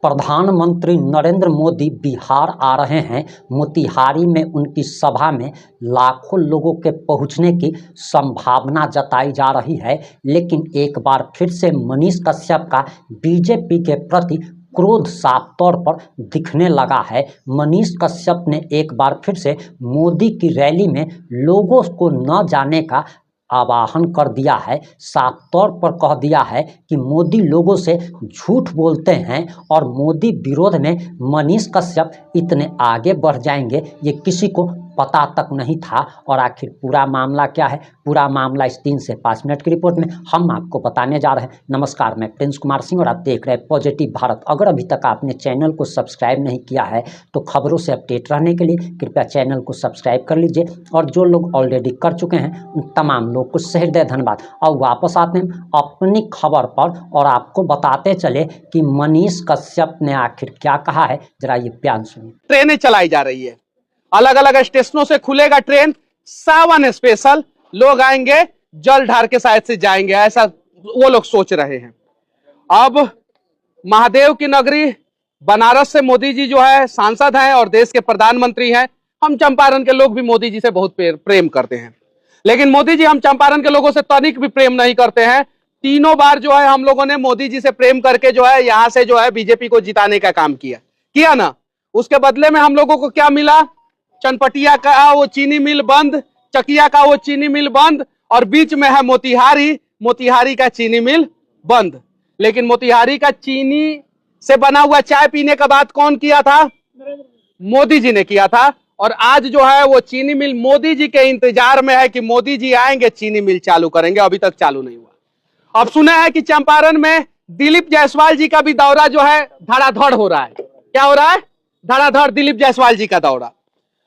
प्रधानमंत्री नरेंद्र मोदी बिहार आ रहे हैं। मोतिहारी में उनकी सभा में लाखों लोगों के पहुंचने की संभावना जताई जा रही है। लेकिन एक बार फिर से मनीष कश्यप का बीजेपी के प्रति क्रोध साफ तौर पर दिखने लगा है। मनीष कश्यप ने एक बार फिर से मोदी की रैली में लोगों को न जाने का आह्वान कर दिया है। साफ तौर पर कह दिया है कि मोदी लोगों से झूठ बोलते हैं और मोदी विरोध में मनीष कश्यप इतने आगे बढ़ जाएंगे ये किसी को पता तक नहीं था। और आखिर पूरा मामला क्या है, पूरा मामला इस 3 से 5 मिनट की रिपोर्ट में हम आपको बताने जा रहे हैं। नमस्कार, मैं प्रिंस कुमार सिंह और आप देख रहे हैं पॉजिटिव भारत। अगर अभी तक आपने चैनल को सब्सक्राइब नहीं किया है तो खबरों से अपडेट रहने के लिए कृपया चैनल को सब्सक्राइब कर लीजिए। और जो लोग ऑलरेडी कर चुके हैं उन तमाम लोग को सहृदय धन्यवाद। और वापस आते हैं अपनी खबर पर और आपको बताते चले कि मनीष कश्यप ने आखिर क्या कहा है, जरा ये बयान सुनिए। ट्रेनें चलाई जा रही है, अलग अलग स्टेशनों से खुलेगा ट्रेन, सावन स्पेशल, लोग आएंगे जल ढार के शायद से जाएंगे, ऐसा वो लोग सोच रहे हैं। अब महादेव की नगरी बनारस से मोदी जी जो है सांसद हैं और देश के प्रधानमंत्री हैं। हम चंपारण के लोग भी मोदी जी से बहुत प्रेम करते हैं, लेकिन मोदी जी हम चंपारण के लोगों से तनिक भी प्रेम नहीं करते हैं। तीनों बार जो है हम लोगों ने मोदी जी से प्रेम करके जो है यहां से जो है बीजेपी को जिताने का काम किया ना। उसके बदले में हम लोगों को क्या मिला? चनपटिया का वो चीनी मिल बंद, चकिया का वो चीनी मिल बंद, और बीच में है मोतिहारी का चीनी मिल बंद। लेकिन मोतिहारी का चीनी से बना हुआ चाय पीने का बात कौन किया था? मोदी जी ने किया था। और आज जो है वो चीनी मिल मोदी जी के इंतजार में है कि मोदी जी आएंगे चीनी मिल चालू करेंगे। अभी तक चालू नहीं हुआ। अब सुना है कि चंपारण में दिलीप जायसवाल जी का भी दौरा जो है धड़ाधड़ हो रहा है। क्या हो रहा है? धड़ाधड़ दिलीप जायसवाल जी का दौरा।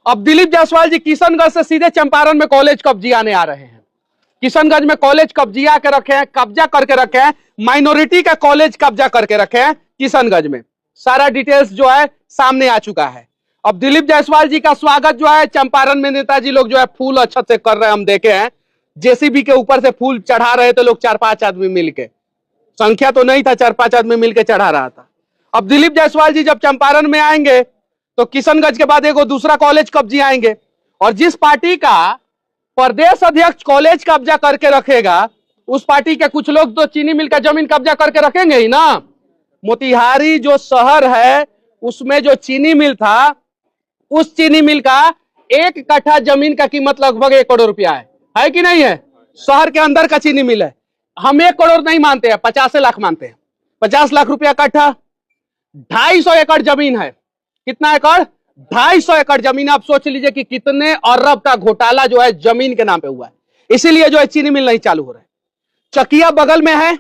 अब दिलीप जायसवाल जी किशनगंज से सीधे चंपारण में कॉलेज कब्जियाने आ रहे हैं। किशनगंज में कॉलेज कब्जिया के रखे हैं, कब्जा करके रखे हैं, माइनॉरिटी का कॉलेज कब्जा करके रखे हैं किशनगंज में। सारा डिटेल्स जो है सामने आ चुका है। अब दिलीप जायसवाल जी का स्वागत जो है चंपारण में नेताजी लोग जो है फूल अच्छत से कर रहे हैं। हम देखे हैं जेसीबी के ऊपर से फूल चढ़ा रहे थे लोग, 4-5 आदमी मिलके, संख्या तो नहीं था, 4-5 आदमी मिलके चढ़ा रहा था। अब दिलीप जायसवाल जी जब चंपारण में आएंगे तो किशनगंज के बाद एक दूसरा कॉलेज कब्जे आएंगे। और जिस पार्टी का प्रदेश अध्यक्ष कॉलेज कब्जा करके रखेगा उस पार्टी के कुछ लोग तो चीनी मिल का जमीन कब्जा करके रखेंगे ही ना। मोतिहारी जो शहर है उसमें जो चीनी मिल था, उस चीनी मिल का 1 कट्ठा जमीन का कीमत लगभग 1 करोड़ रुपया है कि नहीं है? शहर के अंदर का चीनी मिल है। हम 1 करोड़ नहीं मानते हैं, 50 लाख मानते हैं। 50 लाख रुपया कट्ठा, 250 एकड़ जमीन है। कितना एकड़? 250 एकड़ जमीन। आप सोच लीजिए कि कितने अरब का घोटाला जो है जमीन के नाम पे हुआ है। इसीलिए जो है चीनी मिल नहीं चालू हो रहा है। चकिया बगल में है,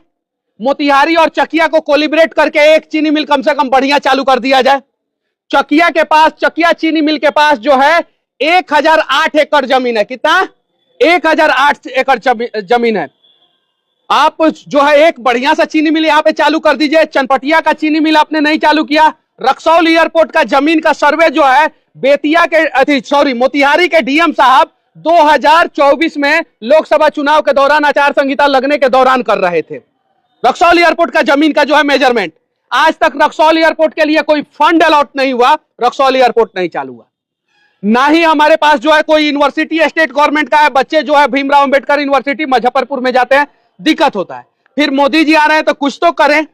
मोतिहारी और चकिया को कोलिब्रेट करके एक चीनी मिल कम से कम बढ़िया चालू कर दिया जाए। चकिया के पास, चकिया चीनी मिल के पास जो है 1008 एकड़ जमीन है। कितना? 1008 एकड़ जमीन है। आप जो है एक बढ़िया सा चीनी मिल यहां पे चालू कर दीजिए। चनपटिया का चीनी मिल आपने नहीं चालू किया। रक्सौल एयरपोर्ट का जमीन का सर्वे जो है मोतिहारी के डीएम साहब 2024 में लोकसभा चुनाव के दौरान आचार संहिता लगने के दौरान कर रहे थे। रक्सौल एयरपोर्ट का जमीन का जो है मेजरमेंट, आज तक रक्सौल एयरपोर्ट के लिए कोई फंड अलॉट नहीं हुआ, रक्सौल एयरपोर्ट नहीं चालू हुआ। ना ही हमारे पास जो है कोई यूनिवर्सिटी स्टेट गवर्नमेंट का है। बच्चे जो है भीमराव अंबेडकर यूनिवर्सिटी मुजफ्फरपुर में जाते हैं, दिक्कत होता है। फिर मोदी जी आ रहे हैं तो कुछ तो करें।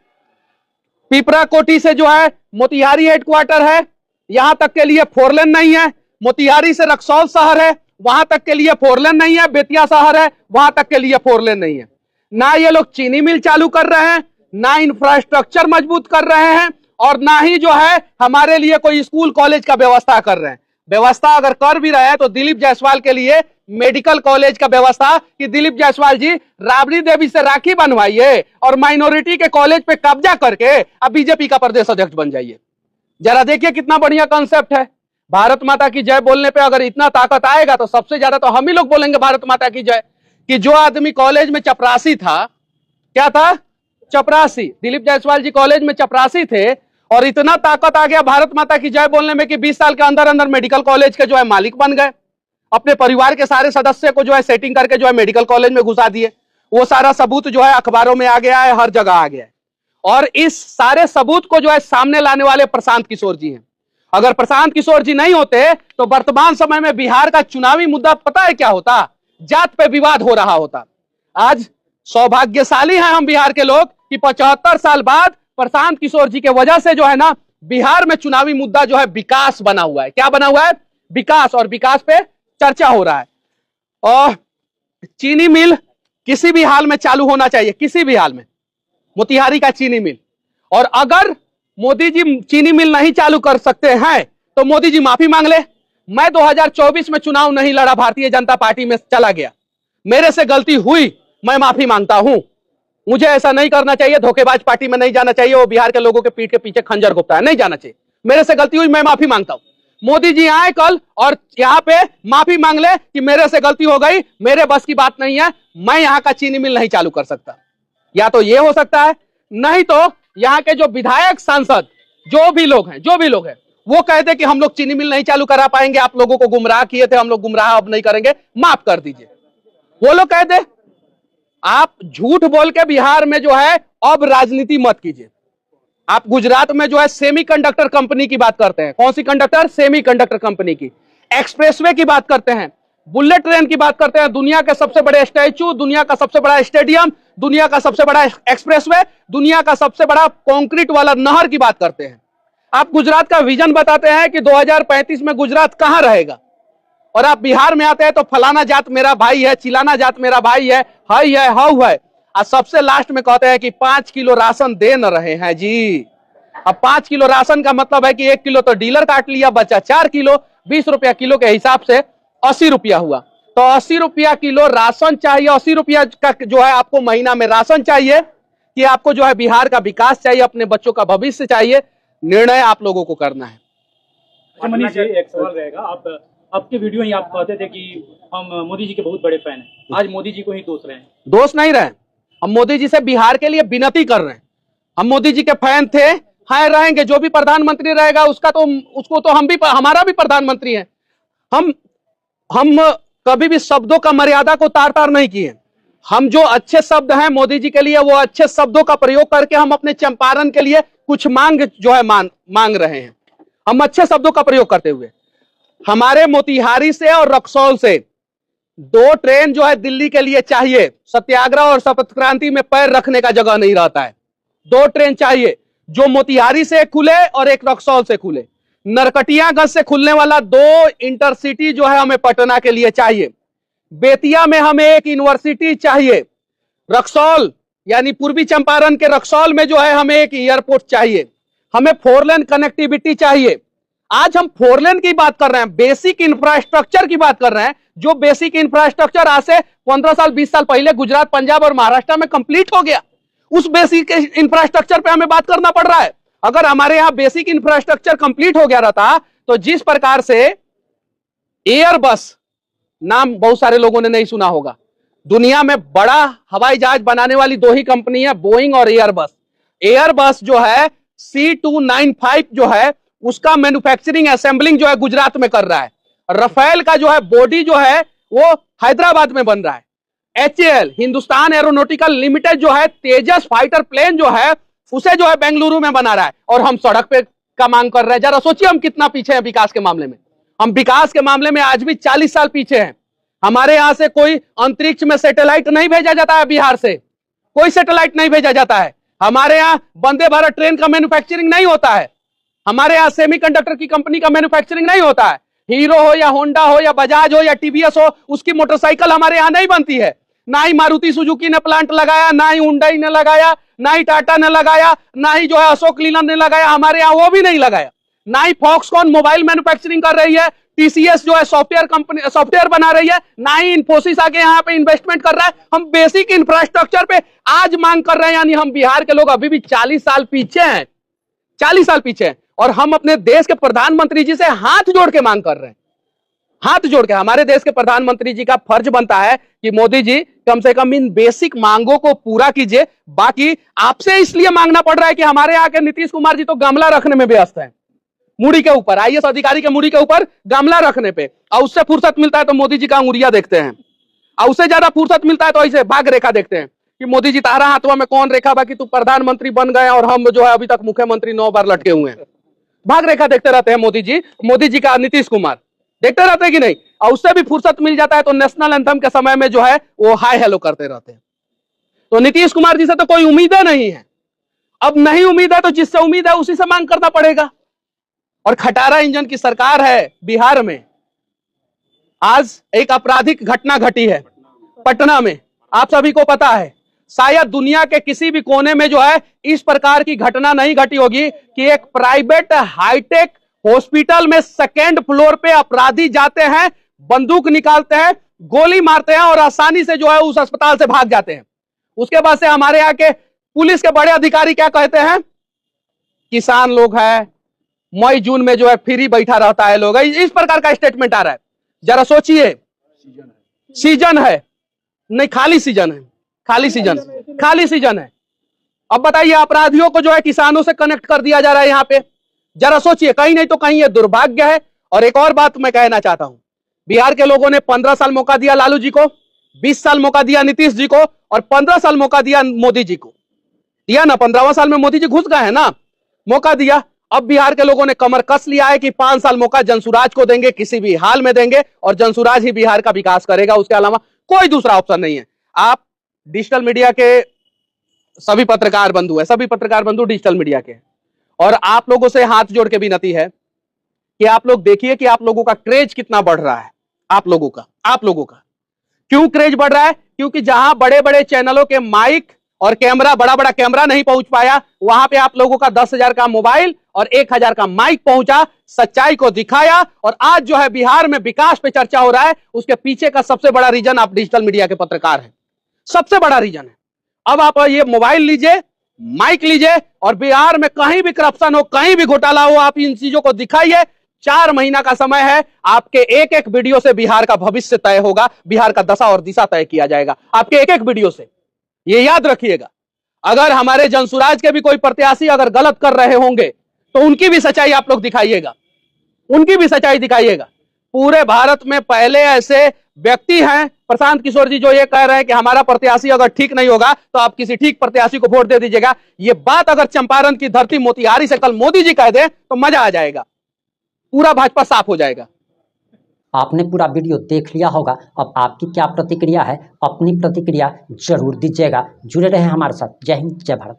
पिपरा कोठी से जो है मोतिहारी हेडक्वार्टर है, यहां तक के लिए 4 लेन नहीं है। मोतिहारी से रक्सौल शहर है, वहां तक के लिए 4 लेन नहीं है। बेतिया शहर है, वहां तक के लिए 4 लेन नहीं है। ना ये लोग चीनी मिल चालू कर रहे हैं, ना इंफ्रास्ट्रक्चर मजबूत कर रहे हैं, और ना ही जो है हमारे लिए कोई स्कूल कॉलेज का व्यवस्था कर रहे हैं। व्यवस्था अगर कर भी रहे हैं तो दिलीप जायसवाल के लिए मेडिकल कॉलेज का व्यवस्था कि दिलीप जायसवाल जी राबड़ी देवी से राखी बनवाइए और माइनॉरिटी के कॉलेज पे कब्जा करके अब बीजेपी का प्रदेश अध्यक्ष बन जाइए। जरा देखिए कितना बढ़िया कॉन्सेप्ट है। भारत माता की जय बोलने पे अगर इतना ताकत आएगा तो सबसे ज्यादा तो हम ही लोग बोलेंगे भारत माता की जय। कि जो आदमी कॉलेज में चपरासी था, क्या था? चपरासी। दिलीप जायसवाल जी कॉलेज में चपरासी थे और इतना ताकत आ गया भारत माता की जय बोलने में कि 20 साल के अंदर अंदर मेडिकल कॉलेज के जो है मालिक बन गए। अपने परिवार के सारे सदस्य को जो है सेटिंग करके जो है मेडिकल कॉलेज में घुसा दिए। वो सारा सबूत जो है अखबारों में आ गया है, हर जगह आ गया है। और इस सारे सबूत को जो है सामने लाने वाले प्रशांत किशोर जी हैं। अगर प्रशांत किशोर जी नहीं होते तो वर्तमान समय में बिहार का चुनावी मुद्दा पता है क्या होता? जात पे विवाद हो रहा होता। आज सौभाग्यशाली हैं हम बिहार के लोग कि 75 साल बाद प्रशांत किशोर जी के वजह से जो है ना बिहार में चुनावी मुद्दा जो है विकास बना हुआ है। क्या बना हुआ है? विकास। और विकास पे चर्चा हो रहा है। और चीनी मिल किसी भी हाल में चालू होना चाहिए, किसी भी हाल में, मोतिहारी का चीनी मिल। और अगर मोदी जी चीनी मिल नहीं चालू कर सकते हैं तो मोदी जी माफी मांग ले। मैं 2024 में चुनाव नहीं लड़ा, भारतीय जनता पार्टी में चला गया, मेरे से गलती हुई, मैं माफी मांगता हूं। मुझे ऐसा नहीं करना चाहिए, धोखेबाज पार्टी में नहीं जाना चाहिए, वो बिहार के लोगों के पीठ के पीछे खंजर घुपता है, नहीं जाना चाहिए। मेरे से गलती हुई, मैं माफी मांगता हूं। मोदी जी आए कल और यहाँ पे माफी मांग ले कि मेरे से गलती हो गई, मेरे बस की बात नहीं है, मैं यहाँ का चीनी मिल नहीं चालू कर सकता। या तो ये हो सकता है, नहीं तो यहाँ के जो विधायक, सांसद, जो भी लोग हैं वो कहते कि हम लोग चीनी मिल नहीं चालू करा पाएंगे, आप लोगों को गुमराह किए थे, हम लोग गुमराह अब नहीं करेंगे, माफ कर दीजिए। वो लोग कहते आप झूठ बोल के बिहार में जो है अब राजनीति मत कीजिए। आप गुजरात में जो है सेमीकंडक्टर कंपनी की बात करते हैं। कौन सी कंडक्टर? सेमीकंडक्टर कंपनी की। एक्सप्रेसवे की बात करते हैं, बुलेट ट्रेन की बात करते हैं, दुनिया के सबसे बड़े स्टैचू, दुनिया का सबसे बड़ा स्टेडियम, दुनिया का सबसे बड़ा एक्सप्रेसवे, दुनिया का सबसे बड़ा कंक्रीट वाला नहर की बात करते हैं। आप गुजरात का विजन बताते हैं कि 2035 में गुजरात कहां रहेगा, और आप बिहार में आते हैं तो फलाना जात मेरा भाई है, चिलाना जात मेरा भाई है, हाई है, हाउ है, और सबसे लास्ट में कहते हैं कि 5 किलो राशन दे न रहे हैं जी। अब 5 किलो राशन का मतलब है कि 1 किलो तो डीलर काट लिया, बचा 4 किलो, 20 रुपया किलो के हिसाब से 80 रुपया हुआ। तो 80 रुपया किलो राशन चाहिए, 80 रुपया का जो है आपको महीना में राशन चाहिए कि आपको जो है बिहार का विकास चाहिए, अपने बच्चों का भविष्य चाहिए। निर्णय आप लोगों को करना है। मनीष जी, एक सवाल रहेगा। आप आपके वीडियो ही आप कहते थे कि हम मोदी जी के बहुत बड़े फैन हैं, आज मोदी जी को ही दोष रहे हैं। दोष नहीं रहे, हम मोदी जी से बिहार के लिए विनती कर रहे हैं। हम मोदी जी के फैन थे, हैं, रहेंगे। जो भी प्रधानमंत्री रहेगा उसको तो हम भी, हमारा भी प्रधानमंत्री है। हम कभी भी शब्दों का मर्यादा को तार तार नहीं किए। हम जो अच्छे शब्द हैं मोदी जी के लिए, वो अच्छे शब्दों का प्रयोग करके हम अपने चंपारण के लिए कुछ मांग रहे हैं। हम अच्छे शब्दों का प्रयोग करते हुए, हमारे मोतिहारी से और रक्सौल से 2 ट्रेन जो है दिल्ली के लिए चाहिए। सत्याग्रह और शपथ क्रांति में पैर रखने का जगह नहीं रहता है। 2 ट्रेन चाहिए, जो मोतिहारी से खुले और एक रक्सौल से खुले। नरकटियागंज से खुलने वाला 2 इंटरसिटी जो है हमें पटना के लिए चाहिए। बेतिया में हमें एक यूनिवर्सिटी चाहिए। रक्सौल यानी पूर्वी चंपारण के रक्सौल में जो है हमें एक एयरपोर्ट चाहिए। हमें 4 लेन कनेक्टिविटी चाहिए। आज हम 4 लेन की बात कर रहे हैं, बेसिक इंफ्रास्ट्रक्चर की बात कर रहे हैं। जो बेसिक इंफ्रास्ट्रक्चर आज से 15 साल 20 साल पहले गुजरात, पंजाब और महाराष्ट्र में कंप्लीट हो गया, उस बेसिक इंफ्रास्ट्रक्चर पे हमें बात करना पड़ रहा है। अगर हमारे यहां बेसिक इंफ्रास्ट्रक्चर कंप्लीट हो गया रहता तो जिस प्रकार से एयरबस, नाम बहुत सारे लोगों ने नहीं सुना होगा, दुनिया में बड़ा हवाई जहाज बनाने वाली 2 ही कंपनी है, बोइंग और एयरबस। एयरबस जो है C295 जो है उसका मैन्युफैक्चरिंग असेंबलिंग जो है गुजरात में कर रहा है। रफेल का जो है बॉडी जो है वो हैदराबाद में बन रहा है। HAL हिंदुस्तान एरोनॉटिकल लिमिटेड जो है तेजस फाइटर प्लेन जो है उसे जो है बेंगलुरु में बना रहा है, और हम सड़क पे का मांग कर रहे हैं। जरा सोचिए हम कितना पीछे हैं विकास के मामले में। हम विकास के मामले में आज भी 40 साल पीछे हैं। हमारे यहां से कोई अंतरिक्ष में सैटेलाइट नहीं भेजा जाता है, बिहार से कोई सैटेलाइट नहीं भेजा जाता है। हमारे यहां वंदे भारत ट्रेन का मैन्युफैक्चरिंग नहीं होता है। हमारे यहां सेमीकंडक्टर की कंपनी का मैन्युफैक्चरिंग नहीं होता है। हीरो हो या होंडा हो या बजाज हो या TVS हो, उसकी मोटरसाइकिल हमारे यहां नहीं बनती है। ना ही मारुति सुजुकी ने प्लांट लगाया, ना ही हुंडई ने लगाया, ना ही टाटा ने लगाया, ना ही जो है अशोक लीलैंड ने लगाया, हमारे यहाँ वो भी नहीं लगाया। ना ही फॉक्सकॉन मोबाइल मैन्युफैक्चरिंग कर रही है, TCS जो है सॉफ्टवेयर बना रही है, ना ही इन्फोसिस आके यहाँ पे इन्वेस्टमेंट कर रहा है। हम बेसिक इंफ्रास्ट्रक्चर पे आज मांग कर रहे हैं, यानी हम बिहार के लोग अभी भी 40 साल पीछे हैं, 40 साल पीछे हैं। और हम अपने देश के प्रधानमंत्री जी से हाथ जोड़ के मांग कर रहे हैं, हाथ जोड़ के। हमारे देश के प्रधानमंत्री जी का फर्ज बनता है कि मोदी जी कम से कम इन बेसिक मांगों को पूरा कीजिए। बाकी आपसे इसलिए मांगना पड़ रहा है कि हमारे यहाँ के नीतीश कुमार जी तो गमला रखने में व्यस्त हैं, मुड़ी के ऊपर, IAS अधिकारी के मुड़ी के ऊपर गमला रखने पे। और उससे फुर्सत मिलता है तो मोदी जी का अंगुरिया देखते हैं, और उससे ज्यादा फुर्सत मिलता है तो ऐसे भाग रेखा देखते हैं। कि मोदी जी तारा हाथवा में कौन रेखा बाकी तू प्रधानमंत्री बन गए और हम जो है अभी तक मुख्यमंत्री 9 बार लटके हुए हैं। भाग रेखा देखते रहते हैं मोदी जी का नीतीश कुमार देखते रहते हैं कि नहीं, और उससे भी फुर्सत मिल जाता है तो नेशनल एंथम के समय में जो है वो हाय हेलो करते रहते हैं। तो नीतीश कुमार जी से तो कोई उम्मीदें नहीं है। अब नहीं उम्मीद है तो जिससे उम्मीद है उसी से मांग करना पड़ेगा। और खटारा इंजन की सरकार है बिहार में। आज एक आपराधिक घटना घटी है पटना में, आप सभी को पता है। शायद दुनिया के किसी भी कोने में जो है इस प्रकार की घटना नहीं घटी होगी कि एक प्राइवेट हाईटेक हॉस्पिटल में सेकेंड फ्लोर पे अपराधी जाते हैं, बंदूक निकालते हैं, गोली मारते हैं और आसानी से जो है उस अस्पताल से भाग जाते हैं। उसके बाद से हमारे यहाँ के पुलिस के बड़े अधिकारी क्या कहते हैं, किसान लोग हैं, मई जून में जो है फ्री बैठा रहता है लोग, इस प्रकार का स्टेटमेंट आ रहा है। जरा सोचिए, सीजन है नहीं, खाली सीजन है, खाली सीजन है। अब बताइए अपराधियों को जो है किसानों से कनेक्ट कर दिया जा रहा है यहाँ पे। जरा सोचिए, कहीं नहीं तो कहीं ये दुर्भाग्य है। और एक और बात मैं कहना चाहता हूं, बिहार के लोगों ने 15 साल मौका दिया लालू जी को, 20 साल मौका दिया नीतीश जी को और 15 साल मौका दिया मोदी जी को। दिया ना, 15वां साल में मोदी जी घुस गए हैं ना, मौका दिया। अब बिहार के लोगों ने कमर कस लिया है कि 5 साल मौका जनसुराज को देंगे, किसी भी हाल में देंगे और जनसुराज ही बिहार का विकास करेगा, उसके अलावा कोई दूसरा ऑप्शन नहीं है। आप डिजिटल मीडिया के सभी पत्रकार बंधु है, सभी पत्रकार बंधु डिजिटल मीडिया के, और आप लोगों से हाथ जोड़ के विनती है कि आप लोग देखिए कि आप लोगों का क्रेज कितना बढ़ रहा है। आप लोगों का क्यों क्रेज बढ़ रहा है? क्योंकि जहां बड़े बड़े चैनलों के माइक और कैमरा, बड़ा बड़ा कैमरा नहीं पहुंच पाया, वहां पे आप लोगों का 10,000 का मोबाइल और 1,000 का माइक पहुंचा, सच्चाई को दिखाया। और आज जो है बिहार में विकास पे चर्चा हो रहा है, उसके पीछे का सबसे बड़ा रीजन आप डिजिटल मीडिया के पत्रकार हैं, सबसे बड़ा रीजन है। अब आप ये मोबाइल लीजिए, माइक लीजिए और बिहार में कहीं भी करप्शन हो, कहीं भी घोटाला हो, आप इन चीजों को दिखाइए। 4 महीना का समय है, आपके एक एक वीडियो से बिहार का भविष्य तय होगा, बिहार का दशा और दिशा तय किया जाएगा आपके एक एक वीडियो से। ये याद रखिएगा। अगर हमारे जनसुराज के भी कोई प्रत्याशी अगर गलत कर रहे होंगे तो उनकी भी सच्चाई आप लोग दिखाइएगा, उनकी भी सच्चाई दिखाइएगा। पूरे भारत में पहले ऐसे व्यक्ति हैं प्रशांत किशोर जी जो ये कह रहे हैं कि हमारा प्रत्याशी अगर ठीक नहीं होगा तो आप किसी ठीक प्रत्याशी को वोट दे दीजिएगा। ये बात अगर चंपारण की धरती मोतिहारी से कल मोदी जी कह दें तो मजा आ जाएगा, पूरा भाजपा साफ हो जाएगा। आपने पूरा वीडियो देख लिया होगा। अब आपकी क्या प्रतिक्रिया है, अपनी प्रतिक्रिया जरूर दीजिएगा। जुड़े रहें हमारे साथ। जय हिंद, जय भारत।